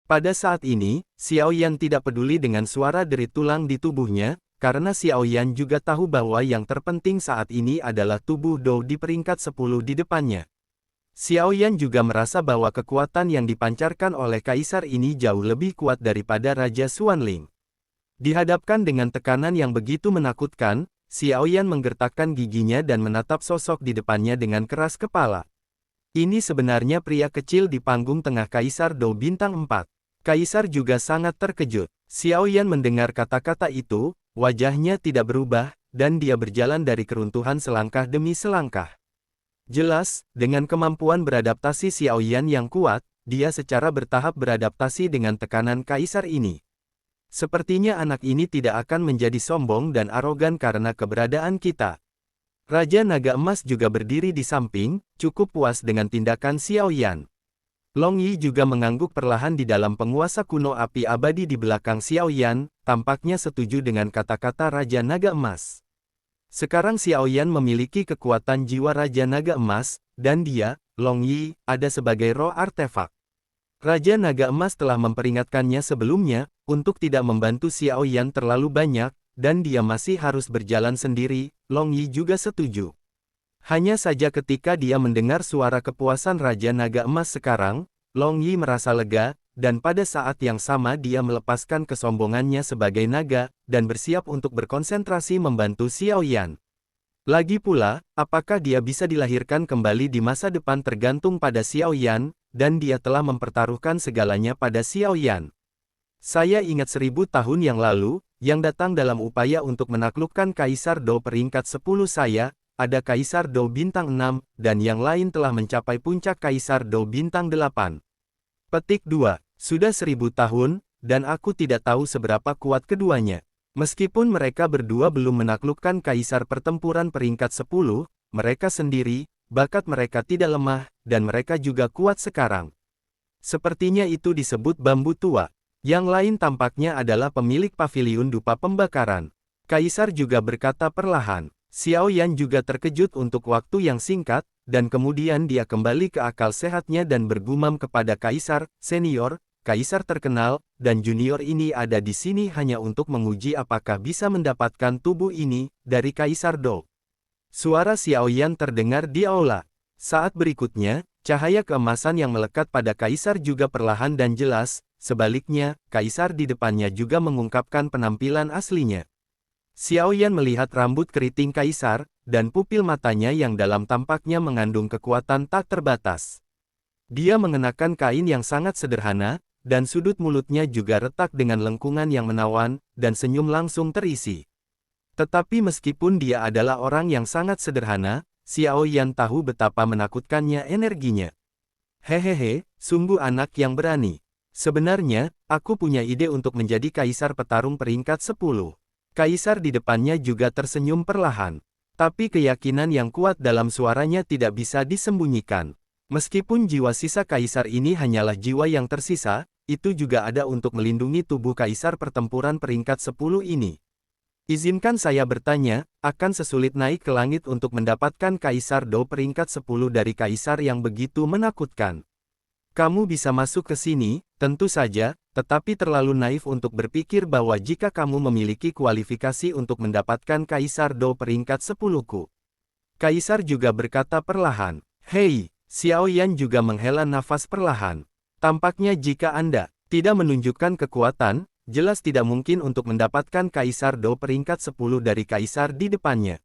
Pada saat ini, Xiao Yan tidak peduli dengan suara derit tulang di tubuhnya, karena Xiao Yan juga tahu bahwa yang terpenting saat ini adalah tubuh Dou di peringkat 10 di depannya. Xiao Yan juga merasa bahwa kekuatan yang dipancarkan oleh kaisar ini jauh lebih kuat daripada Raja Xuanling. Dihadapkan dengan tekanan yang begitu menakutkan, Xiao Yan menggertakkan giginya dan menatap sosok di depannya dengan keras kepala. Ini sebenarnya pria kecil di panggung tengah Kaisar Dou Bintang 4. Kaisar juga sangat terkejut. Xiao Yan mendengar kata-kata itu, wajahnya tidak berubah, dan dia berjalan dari keruntuhan selangkah demi selangkah. Jelas, dengan kemampuan beradaptasi Xiao Yan yang kuat, dia secara bertahap beradaptasi dengan tekanan kaisar ini. Sepertinya anak ini tidak akan menjadi sombong dan arogan karena keberadaan kita. Raja Naga Emas juga berdiri di samping, cukup puas dengan tindakan Xiao Yan. Long Yi juga mengangguk perlahan di dalam penguasa kuno api abadi di belakang Xiao Yan, tampaknya setuju dengan kata-kata Raja Naga Emas. Sekarang Xiao Yan memiliki kekuatan jiwa Raja Naga Emas, dan dia, Long Yi, ada sebagai roh artefak. Raja Naga Emas telah memperingatkannya sebelumnya, untuk tidak membantu Xiao Yan terlalu banyak, dan dia masih harus berjalan sendiri. Long Yi juga setuju. Hanya saja ketika dia mendengar suara kepuasan Raja Naga Emas sekarang, Long Yi merasa lega, dan pada saat yang sama dia melepaskan kesombongannya sebagai naga, dan bersiap untuk berkonsentrasi membantu Xiao Yan. Lagi pula, apakah dia bisa dilahirkan kembali di masa depan tergantung pada Xiao Yan, dan dia telah mempertaruhkan segalanya pada Xiao Yan. Saya ingat 1000 tahun yang lalu, yang datang dalam upaya untuk menaklukkan Kaisar Dou peringkat 10 saya, ada Kaisar Dou Bintang 6, dan yang lain telah mencapai puncak Kaisar Dou Bintang 8. Petik 2. Sudah 1000 tahun, dan aku tidak tahu seberapa kuat keduanya. Meskipun mereka berdua belum menaklukkan Kaisar pertempuran peringkat 10, mereka sendiri, bakat mereka tidak lemah, dan mereka juga kuat sekarang. Sepertinya itu disebut bambu tua. Yang lain tampaknya adalah pemilik paviliun dupa pembakaran. Kaisar juga berkata perlahan. Xiao Yan juga terkejut untuk waktu yang singkat, dan kemudian dia kembali ke akal sehatnya dan bergumam kepada Kaisar, senior, Kaisar terkenal, dan junior ini ada di sini hanya untuk menguji apakah bisa mendapatkan tubuh ini, dari Kaisar Dou. Suara Xiao Yan terdengar di aula. Saat berikutnya, cahaya keemasan yang melekat pada Kaisar juga perlahan dan jelas, sebaliknya, Kaisar di depannya juga mengungkapkan penampilan aslinya. Xiao Yan melihat rambut keriting Kaisar, dan pupil matanya yang dalam tampaknya mengandung kekuatan tak terbatas. Dia mengenakan kain yang sangat sederhana, dan sudut mulutnya juga retak dengan lengkungan yang menawan, dan senyum langsung terisi. Tetapi meskipun dia adalah orang yang sangat sederhana, Xiao Yan tahu betapa menakutkannya energinya. Hehehe, sungguh anak yang berani. Sebenarnya, aku punya ide untuk menjadi Kaisar petarung peringkat 10. Kaisar di depannya juga tersenyum perlahan. Tapi keyakinan yang kuat dalam suaranya tidak bisa disembunyikan. Meskipun jiwa sisa Kaisar ini hanyalah jiwa yang tersisa, itu juga ada untuk melindungi tubuh Kaisar pertempuran peringkat 10 ini. Izinkan saya bertanya, akan sesulit naik ke langit untuk mendapatkan Kaisar Dou peringkat 10 dari Kaisar yang begitu menakutkan. Kamu bisa masuk ke sini, tentu saja, tetapi terlalu naif untuk berpikir bahwa jika kamu memiliki kualifikasi untuk mendapatkan Kaisar Dou peringkat 10-ku. Kaisar juga berkata perlahan. Hei, Xiao Yan juga menghela nafas perlahan. Tampaknya jika Anda tidak menunjukkan kekuatan, jelas tidak mungkin untuk mendapatkan Kaisar Dou peringkat 10 dari Kaisar di depannya.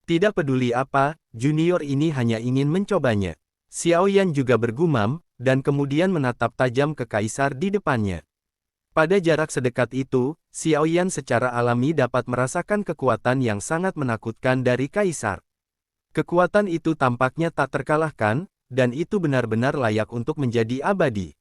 Tidak peduli apa, junior ini hanya ingin mencobanya. Xiao Yan juga bergumam, dan kemudian menatap tajam ke Kaisar di depannya. Pada jarak sedekat itu, Xiao Yan secara alami dapat merasakan kekuatan yang sangat menakutkan dari Kaisar. Kekuatan itu tampaknya tak terkalahkan, dan itu benar-benar layak untuk menjadi abadi.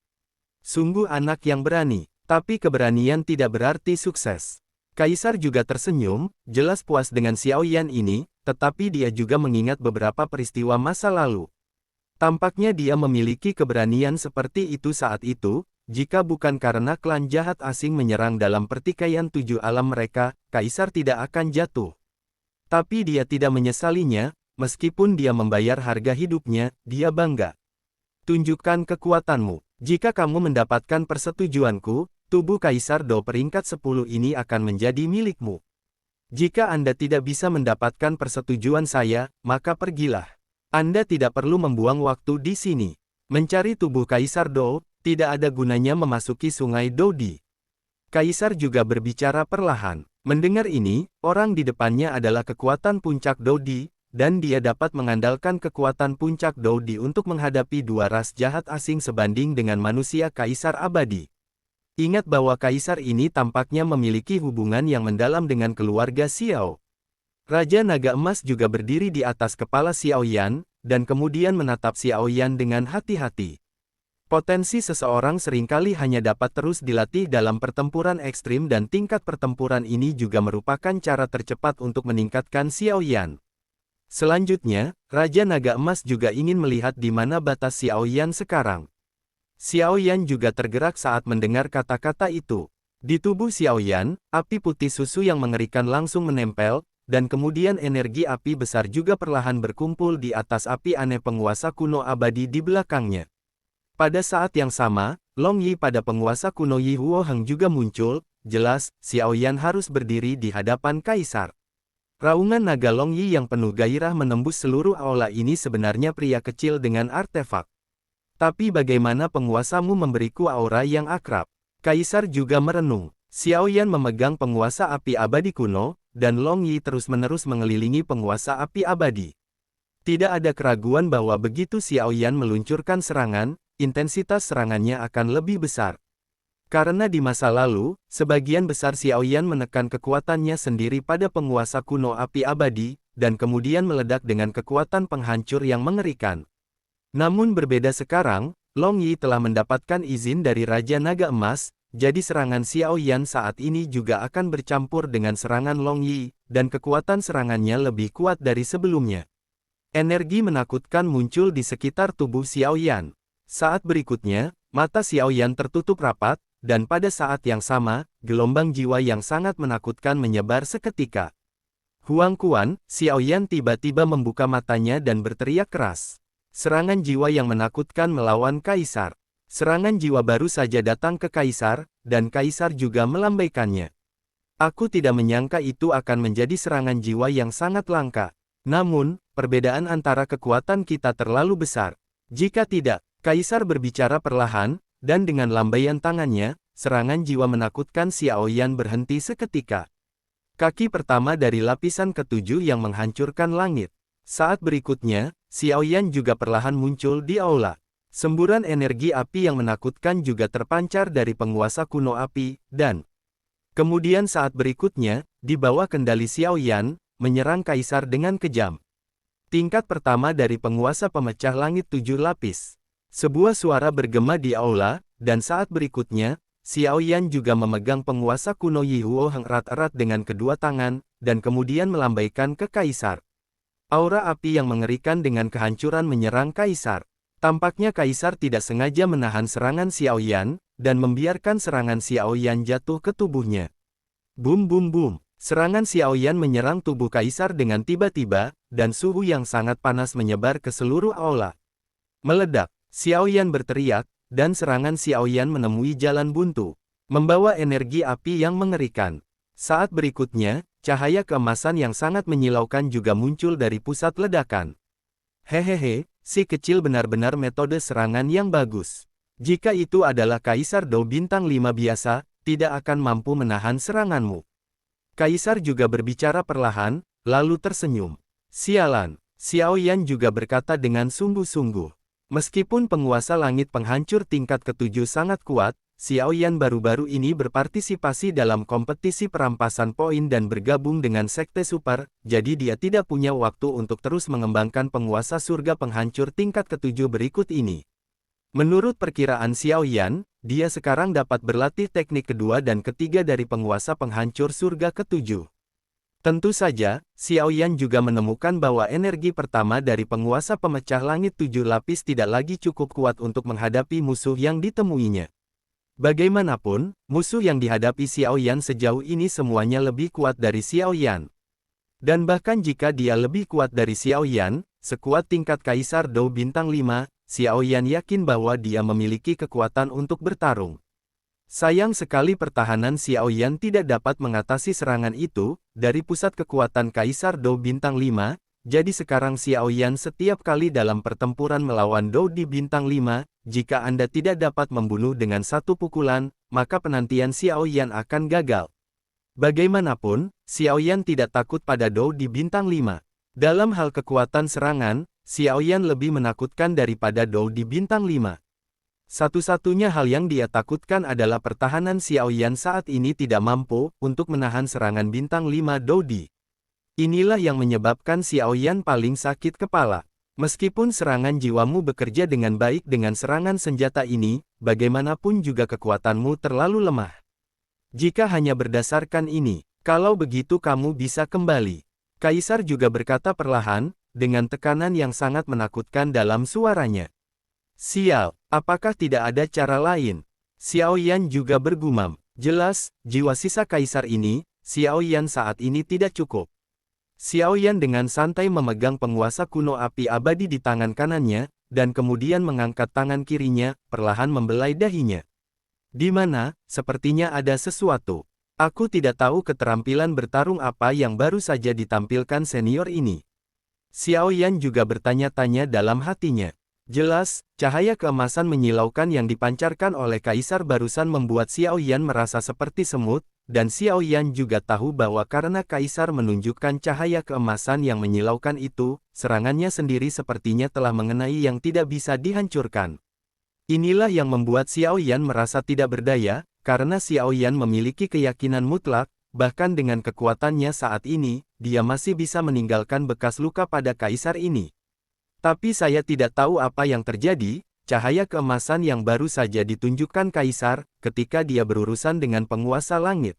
Sungguh anak yang berani, tapi keberanian tidak berarti sukses. Kaisar juga tersenyum, jelas puas dengan Xiao Yan ini, tetapi dia juga mengingat beberapa peristiwa masa lalu. Tampaknya dia memiliki keberanian seperti itu saat itu, jika bukan karena klan jahat asing menyerang dalam pertikaian 7 alam mereka, Kaisar tidak akan jatuh. Tapi dia tidak menyesalinya, meskipun dia membayar harga hidupnya, dia bangga. Tunjukkan kekuatanmu. Jika kamu mendapatkan persetujuanku, tubuh Kaisar Do peringkat 10 ini akan menjadi milikmu. Jika Anda tidak bisa mendapatkan persetujuan saya, maka pergilah. Anda tidak perlu membuang waktu di sini. Mencari tubuh Kaisar Do, tidak ada gunanya memasuki sungai Dodi. Kaisar juga berbicara perlahan. Mendengar ini, orang di depannya adalah kekuatan puncak Dodi, dan dia dapat mengandalkan kekuatan puncak Dodi untuk menghadapi dua ras jahat asing sebanding dengan manusia Kaisar abadi. Ingat bahwa Kaisar ini tampaknya memiliki hubungan yang mendalam dengan keluarga Xiao. Raja Naga Emas juga berdiri di atas kepala Xiao Yan, dan kemudian menatap Xiao Yan dengan hati-hati. Potensi seseorang seringkali hanya dapat terus dilatih dalam pertempuran ekstrim dan tingkat pertempuran ini juga merupakan cara tercepat untuk meningkatkan Xiao Yan. Selanjutnya, Raja Naga Emas juga ingin melihat di mana batas Xiao Yan sekarang. Xiao Yan juga tergerak saat mendengar kata-kata itu. Di tubuh Xiao Yan, api putih susu yang mengerikan langsung menempel, dan kemudian energi api besar juga perlahan berkumpul di atas api aneh penguasa kuno abadi di belakangnya. Pada saat yang sama, Long Yi pada penguasa kuno Yi Huo Heng juga muncul. Jelas, Xiao Yan harus berdiri di hadapan Kaisar. Raungan naga Long Yi yang penuh gairah menembus seluruh aula ini sebenarnya pria kecil dengan artefak. Tapi bagaimana penguasamu memberiku aura yang akrab? Kaisar juga merenung. Xiao Yan memegang penguasa api abadi kuno, dan Long Yi terus-menerus mengelilingi penguasa api abadi. Tidak ada keraguan bahwa begitu Xiao Yan meluncurkan serangan, intensitas serangannya akan lebih besar. Karena di masa lalu, sebagian besar Xiao Yan menekan kekuatannya sendiri pada penguasa kuno api abadi, dan kemudian meledak dengan kekuatan penghancur yang mengerikan. Namun berbeda sekarang, Long Yi telah mendapatkan izin dari Raja Naga Emas, jadi serangan Xiao Yan saat ini juga akan bercampur dengan serangan Long Yi, dan kekuatan serangannya lebih kuat dari sebelumnya. Energi menakutkan muncul di sekitar tubuh Xiao Yan. Saat berikutnya, mata Xiao Yan tertutup rapat, dan pada saat yang sama, gelombang jiwa yang sangat menakutkan menyebar seketika. Huang Quan, Xiao Yan tiba-tiba membuka matanya dan berteriak keras. Serangan jiwa yang menakutkan melawan Kaisar. Serangan jiwa baru saja datang ke Kaisar, dan Kaisar juga melambaikannya. Aku tidak menyangka itu akan menjadi serangan jiwa yang sangat langka. Namun, perbedaan antara kekuatan kita terlalu besar. Jika tidak, Kaisar berbicara perlahan, dan dengan lambaian tangannya, serangan jiwa menakutkan Xiao Yan berhenti seketika. Kaki pertama dari lapisan ketujuh yang menghancurkan langit. Saat berikutnya, Xiao Yan juga perlahan muncul di aula. Semburan energi api yang menakutkan juga terpancar dari penguasa kuno api, dan kemudian saat berikutnya, di bawah kendali Xiao Yan, menyerang Kaisar dengan kejam. Tingkat pertama dari penguasa pemecah langit 7 lapis. Sebuah suara bergema di aula, dan saat berikutnya, Xiao Yan juga memegang penguasa kuno Yi Huo Heng erat-erat dengan kedua tangan, dan kemudian melambaikan ke Kaisar. Aura api yang mengerikan dengan kehancuran menyerang Kaisar. Tampaknya Kaisar tidak sengaja menahan serangan Xiao Yan, dan membiarkan serangan Xiao Yan jatuh ke tubuhnya. Bum bum bum. Serangan Xiao Yan menyerang tubuh Kaisar dengan tiba-tiba, dan suhu yang sangat panas menyebar ke seluruh aula. Meledak. Xiao Yan berteriak, dan serangan Xiao Yan menemui jalan buntu, membawa energi api yang mengerikan. Saat berikutnya, cahaya keemasan yang sangat menyilaukan juga muncul dari pusat ledakan. Hehehe, si kecil benar-benar metode serangan yang bagus. Jika itu adalah Kaisar Do bintang 5 biasa, tidak akan mampu menahan seranganmu. Kaisar juga berbicara perlahan, lalu tersenyum. Sialan, Xiao Yan juga berkata dengan sungguh-sungguh. Meskipun penguasa langit penghancur tingkat ketujuh sangat kuat, Xiao Yan baru-baru ini berpartisipasi dalam kompetisi perampasan poin dan bergabung dengan Sekte Super, jadi dia tidak punya waktu untuk terus mengembangkan penguasa surga penghancur tingkat ketujuh berikut ini. Menurut perkiraan Xiao Yan, dia sekarang dapat berlatih teknik kedua dan ketiga dari penguasa penghancur surga ketujuh. Tentu saja, Xiao Yan juga menemukan bahwa energi pertama dari penguasa pemecah langit 7 lapis tidak lagi cukup kuat untuk menghadapi musuh yang ditemuinya. Bagaimanapun, musuh yang dihadapi Xiao Yan sejauh ini semuanya lebih kuat dari Xiao Yan. Dan bahkan jika dia lebih kuat dari Xiao Yan, sekuat tingkat Kaisar Do bintang 5, Xiao Yan yakin bahwa dia memiliki kekuatan untuk bertarung. Sayang sekali pertahanan Xiao Yan tidak dapat mengatasi serangan itu, dari pusat kekuatan Kaisar Dou Bintang 5, jadi sekarang Xiao Yan setiap kali dalam pertempuran melawan Dou di Bintang 5, jika Anda tidak dapat membunuh dengan satu pukulan, maka penantian Xiao Yan akan gagal. Bagaimanapun, Xiao Yan tidak takut pada Dou di Bintang 5. Dalam hal kekuatan serangan, Xiao Yan lebih menakutkan daripada Dou di Bintang 5. Satu-satunya hal yang dia takutkan adalah pertahanan Xiao Yan saat ini tidak mampu untuk menahan serangan Bintang 5 Dou Di. Inilah yang menyebabkan Xiao Yan paling sakit kepala. Meskipun serangan jiwamu bekerja dengan baik dengan serangan senjata ini, bagaimanapun juga kekuatanmu terlalu lemah. Jika hanya berdasarkan ini, kalau begitu kamu bisa kembali. Kaisar juga berkata perlahan, dengan tekanan yang sangat menakutkan dalam suaranya. Sial, apakah tidak ada cara lain? Xiao Yan juga bergumam. Jelas, jiwa sisa kaisar ini, Xiao Yan saat ini tidak cukup. Xiao Yan dengan santai memegang penguasa kuno api abadi di tangan kanannya, dan kemudian mengangkat tangan kirinya, perlahan membelai dahinya. Di mana, sepertinya ada sesuatu. Aku tidak tahu keterampilan bertarung apa yang baru saja ditampilkan senior ini. Xiao Yan juga bertanya-tanya dalam hatinya. Jelas, cahaya keemasan menyilaukan yang dipancarkan oleh kaisar barusan membuat Xiao Yan merasa seperti semut, dan Xiao Yan juga tahu bahwa karena kaisar menunjukkan cahaya keemasan yang menyilaukan itu, serangannya sendiri sepertinya telah mengenai yang tidak bisa dihancurkan. Inilah yang membuat Xiao Yan merasa tidak berdaya, karena Xiao Yan memiliki keyakinan mutlak, bahkan dengan kekuatannya saat ini, dia masih bisa meninggalkan bekas luka pada kaisar ini. Tapi saya tidak tahu apa yang terjadi, cahaya keemasan yang baru saja ditunjukkan kaisar, ketika dia berurusan dengan penguasa langit.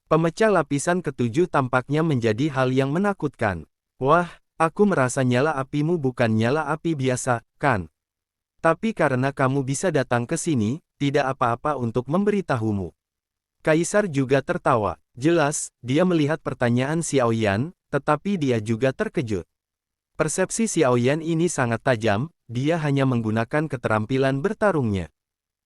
Pemecah lapisan ketujuh tampaknya menjadi hal yang menakutkan. Wah, aku merasa nyala apimu bukan nyala api biasa, kan? Tapi karena kamu bisa datang ke sini, tidak apa-apa untuk memberitahumu. Kaisar juga tertawa. Jelas, dia melihat pertanyaan Xiao Yan, tetapi dia juga terkejut. Persepsi Xiao Yan ini sangat tajam, dia hanya menggunakan keterampilan bertarungnya.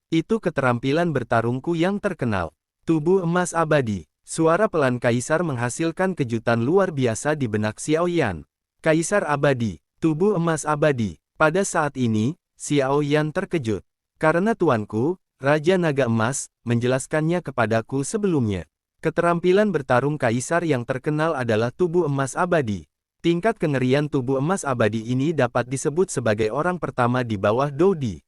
Itu keterampilan bertarungku yang terkenal. Tubuh emas abadi. Suara pelan kaisar menghasilkan kejutan luar biasa di benak Xiao Yan. Kaisar abadi, tubuh emas abadi. Pada saat ini, Xiao Yan terkejut. Karena tuanku, Raja Naga Emas, menjelaskannya kepadaku sebelumnya. Keterampilan bertarung kaisar yang terkenal adalah tubuh emas abadi. Tingkat kengerian tubuh emas abadi ini dapat disebut sebagai orang pertama di bawah Dou Di.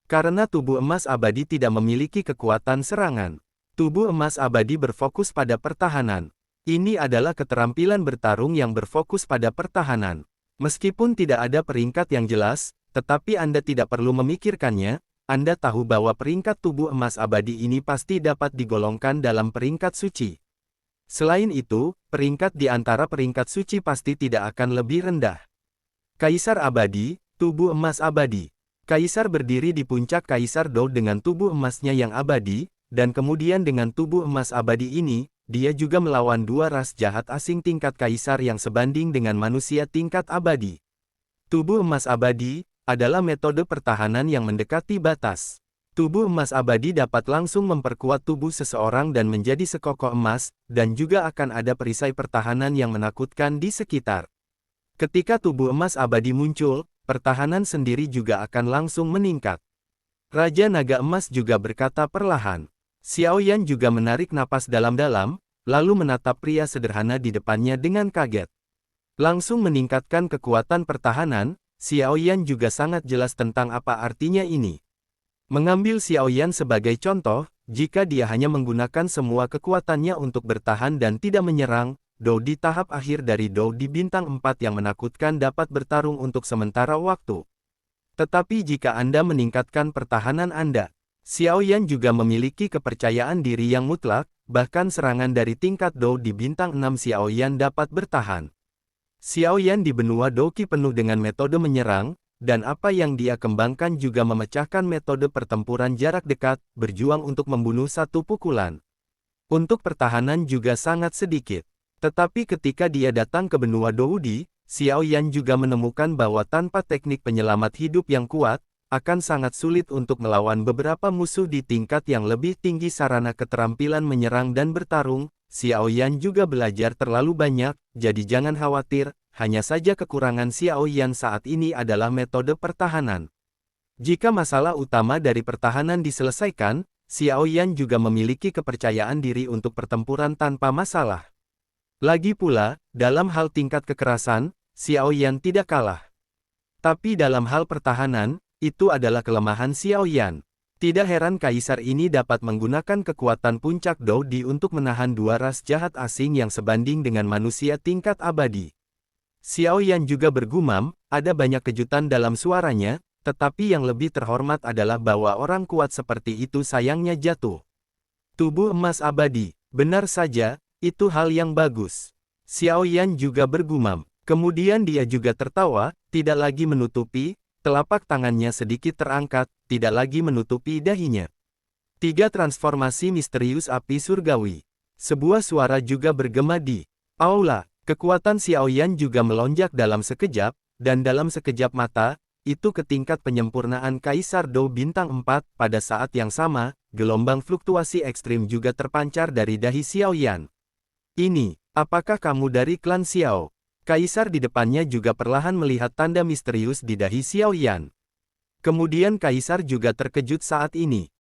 Karena tubuh emas abadi tidak memiliki kekuatan serangan. Tubuh emas abadi berfokus pada pertahanan. Ini adalah keterampilan bertarung yang berfokus pada pertahanan. Meskipun tidak ada peringkat yang jelas, tetapi Anda tidak perlu memikirkannya, Anda tahu bahwa peringkat tubuh emas abadi ini pasti dapat digolongkan dalam peringkat suci. Selain itu, peringkat di antara peringkat suci pasti tidak akan lebih rendah. Kaisar abadi, tubuh emas abadi. Kaisar berdiri di puncak Kaisar Dou dengan tubuh emasnya yang abadi, dan kemudian dengan tubuh emas abadi ini, dia juga melawan dua ras jahat asing tingkat kaisar yang sebanding dengan manusia tingkat abadi. Tubuh emas abadi adalah metode pertahanan yang mendekati batas. Tubuh emas abadi dapat langsung memperkuat tubuh seseorang dan menjadi sekokoh emas, dan juga akan ada perisai pertahanan yang menakutkan di sekitar. Ketika tubuh emas abadi muncul, pertahanan sendiri juga akan langsung meningkat. Raja Naga Emas juga berkata perlahan. Xiao Yan juga menarik napas dalam-dalam, lalu menatap pria sederhana di depannya dengan kaget. Langsung meningkatkan kekuatan pertahanan, Xiao Yan juga sangat jelas tentang apa artinya ini. Mengambil Xiao Yan sebagai contoh, jika dia hanya menggunakan semua kekuatannya untuk bertahan dan tidak menyerang, Dou di tahap akhir dari Dou di bintang 4 yang menakutkan dapat bertarung untuk sementara waktu. Tetapi jika Anda meningkatkan pertahanan Anda, Xiao Yan juga memiliki kepercayaan diri yang mutlak, bahkan serangan dari tingkat Dou di bintang 6 Xiao Yan dapat bertahan. Xiao Yan di benua Douqi penuh dengan metode menyerang, dan apa yang dia kembangkan juga memecahkan metode pertempuran jarak dekat, berjuang untuk membunuh satu pukulan. Untuk pertahanan juga sangat sedikit. Tetapi ketika dia datang ke benua Dou Di, Xiao Yan juga menemukan bahwa tanpa teknik penyelamat hidup yang kuat, akan sangat sulit untuk melawan beberapa musuh di tingkat yang lebih tinggi sarana keterampilan menyerang dan bertarung. Xiao Yan juga belajar terlalu banyak, jadi jangan khawatir, hanya saja kekurangan Xiao Yan saat ini adalah metode pertahanan. Jika masalah utama dari pertahanan diselesaikan, Xiao Yan juga memiliki kepercayaan diri untuk pertempuran tanpa masalah. Lagi pula, dalam hal tingkat kekerasan, Xiao Yan tidak kalah. Tapi dalam hal pertahanan, itu adalah kelemahan Xiao Yan. Tidak heran kaisar ini dapat menggunakan kekuatan puncak Doudi untuk menahan dua ras jahat asing yang sebanding dengan manusia tingkat abadi. Xiao Yan juga bergumam, ada banyak kejutan dalam suaranya, tetapi yang lebih terhormat adalah bahwa orang kuat seperti itu sayangnya jatuh. Tubuh emas abadi, benar saja, itu hal yang bagus. Xiao Yan juga bergumam. Kemudian dia juga tertawa, tidak lagi menutupi, telapak tangannya sedikit terangkat, tidak lagi menutupi dahinya. 3 transformasi misterius api surgawi. Sebuah suara juga bergema di aula. Kekuatan Xiao Yan juga melonjak dalam sekejap, dan dalam sekejap mata, itu ke tingkat penyempurnaan Kaisar Dou Bintang 4. Pada saat yang sama, gelombang fluktuasi ekstrim juga terpancar dari dahi Xiao Yan. Ini, apakah kamu dari klan Xiao? Kaisar di depannya juga perlahan melihat tanda misterius di dahi Xiao Yan. Kemudian Kaisar juga terkejut saat ini.